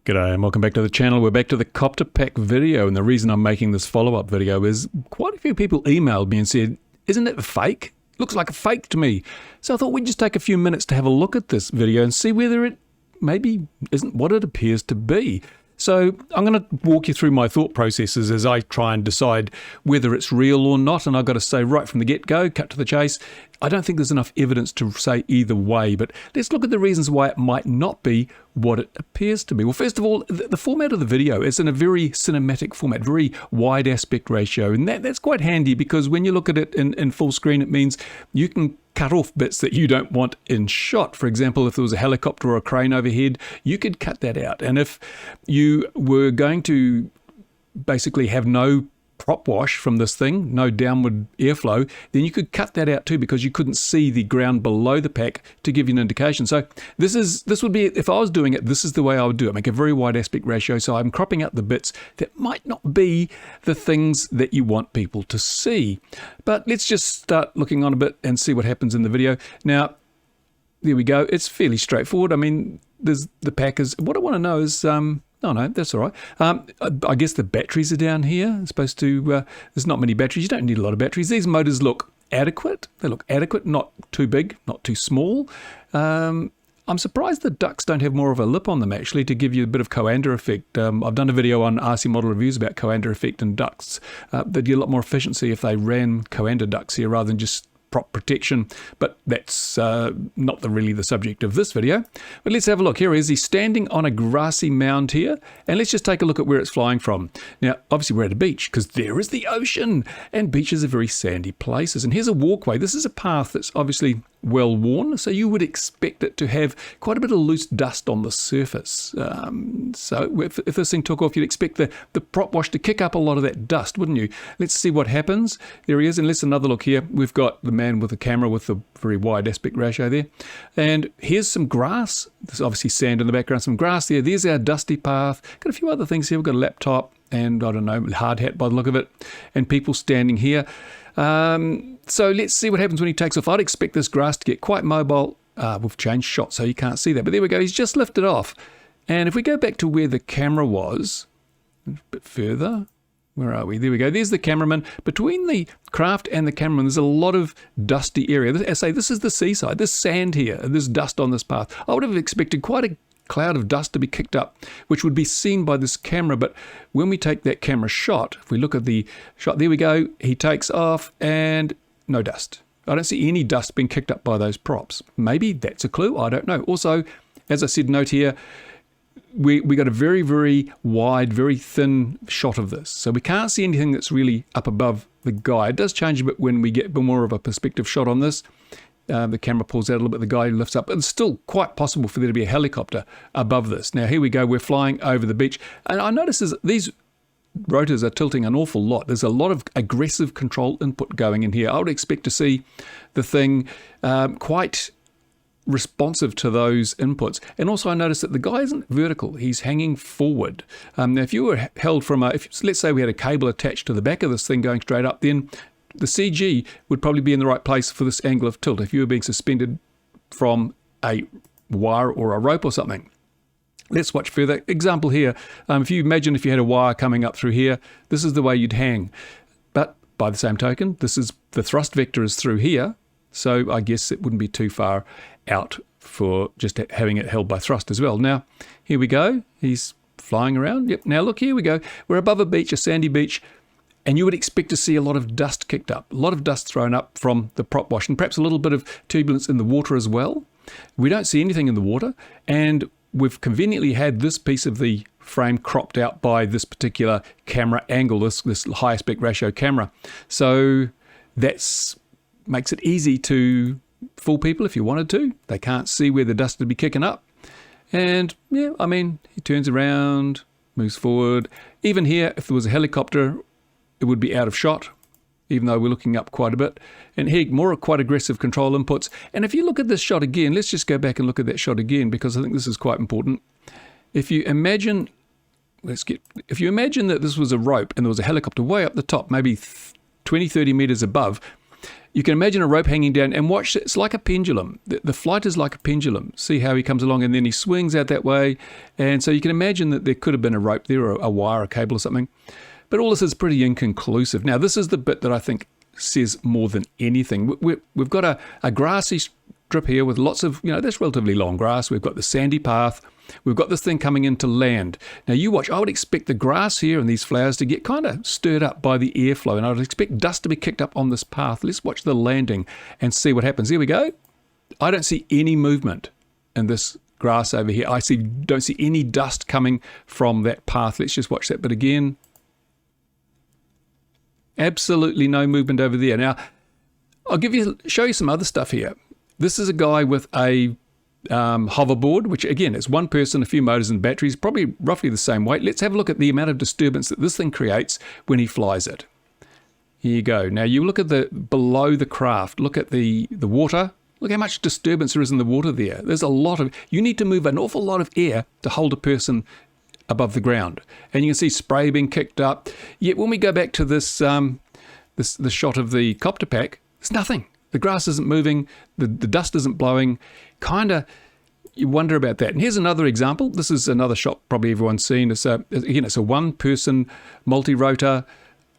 G'day and welcome back to the channel. We're back to the CopterPack video, and the reason I'm making this follow-up video is quite a few people emailed me and said, isn't it fake? Looks like a fake to me. So I thought we'd just take a few minutes to have a look at this video and see whether it maybe isn't what it appears to be. So I'm going to walk you through my thought processes as I try and decide whether it's real or not. And I've got to say right from the get-go, cut to the chase, I don't think there's enough evidence to say either way. But let's look at the reasons why it might not be what it appears to be. Well, first of all, the format of the video is in a very cinematic format, very wide aspect ratio. And that's quite handy because when you look at it in full screen, it means you can cut off bits that you don't want in shot. For example, if there was a helicopter or a crane overhead, you could cut that out. And if you were going to basically have no prop wash from this thing, no downward airflow, then you could cut that out too because you couldn't see the ground below the pack to give you an indication. So this would be, if I was doing it, this is the way I would do it. Make a very wide aspect ratio, so I'm cropping out the bits that might not be the things that you want people to see. But let's just start looking on a bit and see what happens in the video. Now, there we go. It's fairly straightforward. I mean, there's the pack is, what I want to know is, no, that's all right. I guess the batteries are down here. It's supposed to, there's not many batteries. You don't need a lot of batteries. These motors look adequate. They look adequate, not too big, not too small. I'm surprised the ducts don't have more of a lip on them, actually, to give you a bit of coanda effect. I've done a video on RC model reviews about coanda effect and ducts. They'd get a lot more efficiency if they ran coanda ducts here rather than just prop protection, but that's not really the subject of this video. But let's have a look. Here he is. He's standing on a grassy mound here, and let's just take a look at where it's flying from. Now, obviously we're at a beach because there is the ocean, and beaches are very sandy places. And here's a walkway. This is a path that's obviously well worn, so you would expect it to have quite a bit of loose dust on the surface. So if this thing took off, you'd expect the prop wash to kick up a lot of that dust, wouldn't you? Let's see what happens. There he is, and let's another look here. We've got the man with the camera with the very wide aspect ratio there. And here's some grass. There's obviously sand in the background, some grass there. There's our dusty path. Got a few other things here. We've got a laptop and, I don't know, hard hat by the look of it, and people standing here. So let's see what happens when he takes off. I'd expect this grass to get quite mobile. We've changed shot so you can't see that. But there we go. He's just lifted off. And if we go back to where the camera was, a bit further, where are we? There we go. There's the cameraman. Between the craft and the cameraman, there's a lot of dusty area. I say this is the seaside. There's sand here. There's dust on this path. I would have expected quite a cloud of dust to be kicked up, which would be seen by this camera. But when we take that camera shot, if we look at the shot, there we go. He takes off and no dust. I don't see any dust being kicked up by those props. Maybe that's a clue. I don't know. Also, as I said, note here, we got a very, very wide, very thin shot of this. So we can't see anything that's really up above the guy. It does change a bit when we get more of a perspective shot on this. The camera pulls out a little bit, the guy lifts up. It's still quite possible for there to be a helicopter above this. Now, here we go. We're flying over the beach. And I notice these rotors are tilting an awful lot. There's a lot of aggressive control input going in here. I would expect to see the thing quite responsive to those inputs. And also I noticed that the guy isn't vertical, he's hanging forward. Now if you were held from let's say we had a cable attached to the back of this thing going straight up, then the CG would probably be in the right place for this angle of tilt if you were being suspended from a wire or a rope or something. Let's watch further. Example here, if you imagine if you had a wire coming up through here, this is the way you'd hang. But by the same token, this is the thrust vector is through here, so I guess it wouldn't be too far out for just having it held by thrust as well. Now, here we go. He's flying around. Yep. Now, look, here we go. We're above a beach, a sandy beach, and you would expect to see a lot of dust kicked up, a lot of dust thrown up from the prop wash, and perhaps a little bit of turbulence in the water as well. We don't see anything in the water, and we've conveniently had this piece of the frame cropped out by this particular camera angle, this high aspect ratio camera. So that makes it easy to fool people if you wanted to. They can't see where the dust would be kicking up. And yeah, I mean, he turns around, moves forward. Even here, if there was a helicopter, it would be out of shot, even though we're looking up quite a bit. And here, quite aggressive control inputs. And if you look at this shot again, let's just go back and look at that shot again, because I think this is quite important. If you imagine that this was a rope and there was a helicopter way up the top, maybe 20, 30 meters above, You can imagine a rope hanging down and watch, it's like a pendulum. The flight is like a pendulum. See how he comes along and then he swings out that way. And so you can imagine that there could have been a rope there, or a wire, a cable or something. But all this is pretty inconclusive. Now, this is the bit that I think says more than anything. We've got a grassy strip here with lots of, that's relatively long grass. We've got the sandy path. We've got this thing coming into land. Now you watch, I would expect the grass here and these flowers to get kind of stirred up by the airflow, and I would expect dust to be kicked up on this path. Let's watch the landing and see what happens. Here we go. I don't see any movement in this grass over here. Don't see any dust coming from that path. Let's just watch that bit again. Absolutely no movement over there. Now, I'll show you some other stuff here. This is a guy with a hoverboard, which again is one person, a few motors and batteries, probably roughly the same weight. Let's have a look at the amount of disturbance that this thing creates when he flies it. Here you go. Now you look at below the craft, look at the water. Look how much disturbance there is in the water there. There's you need to move an awful lot of air to hold a person above the ground. And you can see spray being kicked up. Yet when we go back to this shot of the CopterPack, there's nothing. The grass isn't moving, the dust isn't blowing. You wonder about that. And here's another example. This is another shot probably everyone's seen. It's a one-person multi-rotor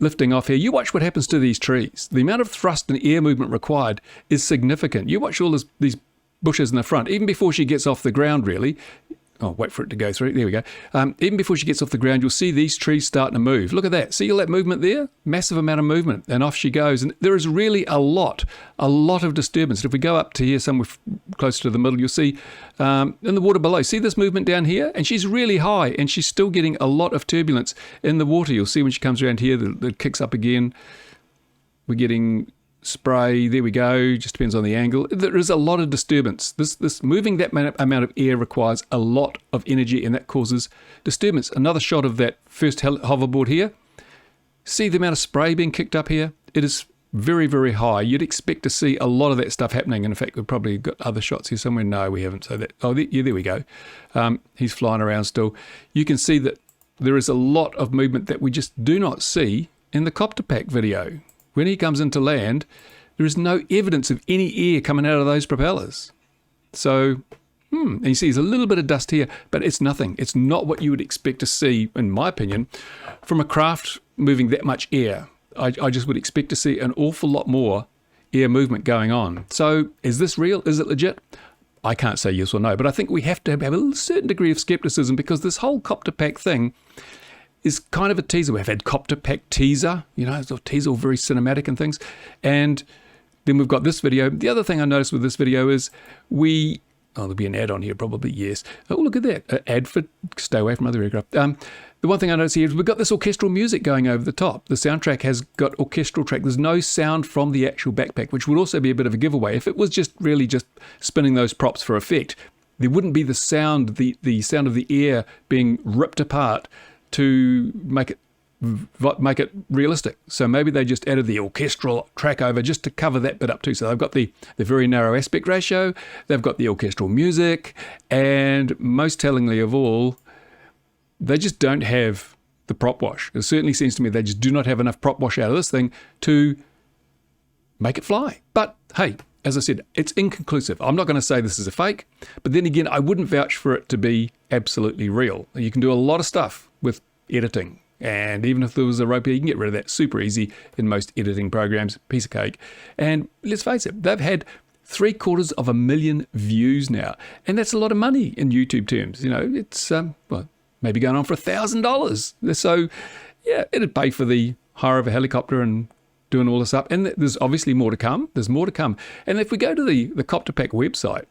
lifting off here. You watch what happens to these trees. The amount of thrust and air movement required is significant. You watch all these bushes in the front, even before she gets off the ground, really. Oh, wait for it to go through. There we go. Even before she gets off the ground, you'll see these trees starting to move. Look at that. See all that movement there? Massive amount of movement. And off she goes. And there is really a lot of disturbance. If we go up to here, somewhere close to the middle, you'll see in the water below. See this movement down here? And she's really high, and she's still getting a lot of turbulence in the water. You'll see when she comes around here, it kicks up again. We're getting spray. There we go. Just depends on the angle. There is a lot of disturbance. This moving that amount of air requires a lot of energy, and that causes disturbance. Another shot of that first hoverboard here. See the amount of spray being kicked up here? It is very, very high. You'd expect to see a lot of that stuff happening. And in fact, we've probably got other shots here somewhere. No, we haven't. So there we go. He's flying around still. You can see that there is a lot of movement that we just do not see in the CopterPack video. When he comes into land, there is no evidence of any air coming out of those propellers. So, and you see there's a little bit of dust here, but it's nothing. It's not what you would expect to see, in my opinion, from a craft moving that much air. I just would expect to see an awful lot more air movement going on. So, is this real? Is it legit? I can't say yes or no, but I think we have to have a certain degree of skepticism, because this whole CopterPack thing is kind of a teaser. We've had CopterPack teaser, it's a teaser, all very cinematic and things. And then we've got this video. The other thing I noticed with this video is there'll be an ad on here probably, yes. Oh, look at that. An ad for stay away from other aircraft. The one thing I noticed here is we've got this orchestral music going over the top. The soundtrack has got orchestral track. There's no sound from the actual backpack, which would also be a bit of a giveaway. If it was just spinning those props for effect, there wouldn't be the sound, the sound of the air being ripped apart to make it realistic. So maybe they just added the orchestral track over just to cover that bit up too. So they've got the very narrow aspect ratio, they've got the orchestral music, and most tellingly of all, they just don't have the prop wash. It certainly seems to me they just do not have enough prop wash out of this thing to make it fly. But hey, as I said, it's inconclusive. I'm not going to say this is a fake, but then again, I wouldn't vouch for it to be absolutely real. You can do a lot of stuff with editing, and even if there was a rope here, you can get rid of that super easy in most editing programs. Piece of cake. And let's face it, they've had 750,000 views now, and that's a lot of money in YouTube terms. It's maybe going on for $1,000. So yeah, it'd pay for the hire of a helicopter and doing all this up. And there's obviously more to come. There's more to come. And if we go to the CopterPack website,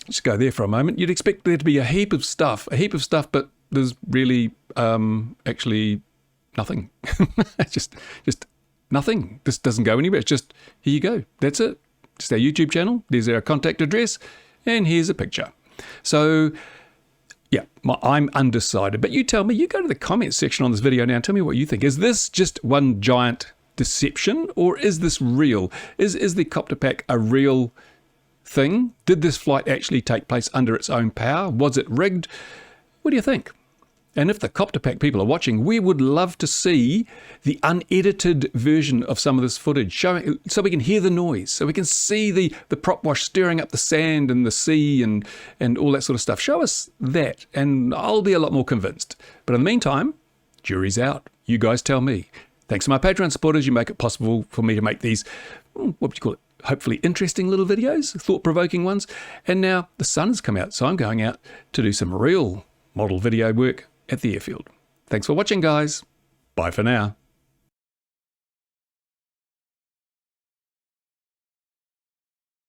just go there for a moment, you'd expect there to be a heap of stuff, but there's really actually nothing. just nothing. This doesn't go anywhere. It's just, here you go. That's it. Just our YouTube channel. There's our contact address, and here's a picture. So yeah, I'm undecided. But you tell me, you go to the comments section on this video now and tell me what you think. Is this just one giant deception, or is this real? Is the CopterPack a real thing? Did this flight actually take place under its own power? Was it rigged? What do you think? And if the CopterPack people are watching, we would love to see the unedited version of some of this footage, showing so we can hear the noise, so we can see the prop wash stirring up the sand and the sea and all that sort of stuff. Show us that, and I'll be a lot more convinced. But in the meantime, jury's out. You guys tell me. Thanks to my Patreon supporters, you make it possible for me to make these, what would you call it, hopefully interesting little videos, thought-provoking ones. And now the sun has come out, so I'm going out to do some real model video work at the airfield. Thanks for watching, guys. Bye for now.